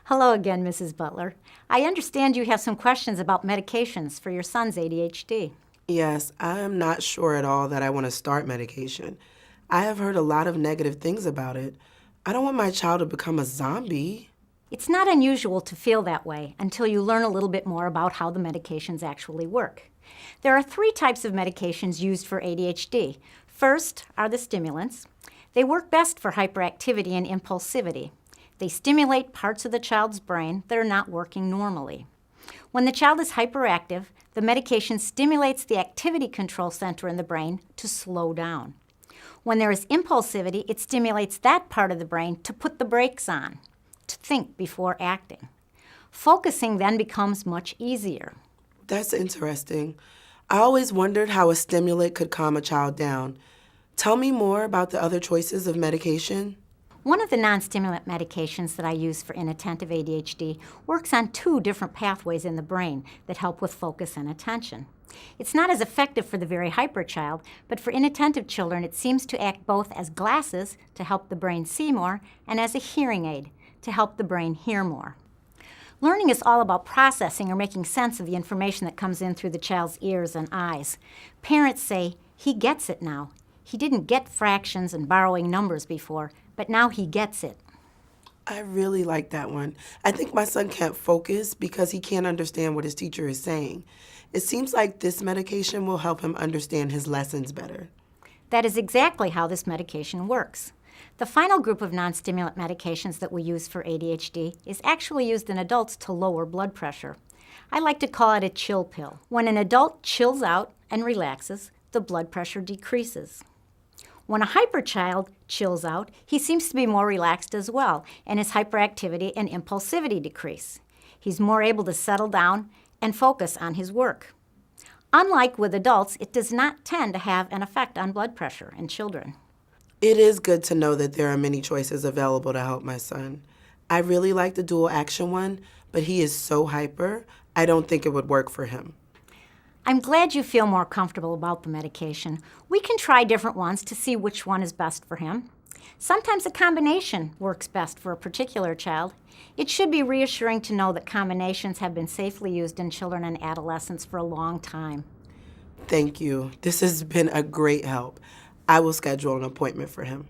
Hello again, Mrs. Butler. I understand you have some questions about medications for your son's ADHD. Yes, I am not sure at all that I want to start medication. I have heard a lot of negative things about it. I don't want my child to become a zombie. It's not unusual to feel that way until you learn a little bit more about how the medications actually work. There are three types of medications used for ADHD. First are the stimulants. They work best for hyperactivity and impulsivity. They stimulate parts of the child's brain that are not working normally. When the child is hyperactive, the medication stimulates the activity control center in the brain to slow down. When there is impulsivity, it stimulates that part of the brain to put the brakes on, to think before acting. Focusing then becomes much easier. That's interesting. I always wondered how a stimulant could calm a child down. Tell me more about the other choices of medication. One of the non-stimulant medications that I use for inattentive ADHD works on two different pathways in the brain that help with focus and attention. It's not as effective for the very hyper child, but for inattentive children it seems to act both as glasses to help the brain see more and as a hearing aid to help the brain hear more. Learning is all about processing or making sense of the information that comes in through the child's ears and eyes. Parents say, "He gets it now. He didn't get fractions and borrowing numbers before, but now he gets it." I really like that one. I think my son can't focus because he can't understand what his teacher is saying. It seems like this medication will help him understand his lessons better. That is exactly how this medication works. The final group of non-stimulant medications that we use for ADHD is actually used in adults to lower blood pressure. I like to call it a chill pill. When an adult chills out and relaxes, the blood pressure decreases. When a hyper child chills out, he seems to be more relaxed as well, and his hyperactivity and impulsivity decrease. He's more able to settle down and focus on his work. Unlike with adults, it does not tend to have an effect on blood pressure in children. It is good to know that there are many choices available to help my son. I really like the dual action one, but he is so hyper, I don't think it would work for him. I'm glad you feel more comfortable about the medication. We can try different ones to see which one is best for him. Sometimes a combination works best for a particular child. It should be reassuring to know that combinations have been safely used in children and adolescents for a long time. Thank you. This has been a great help. I will schedule an appointment for him.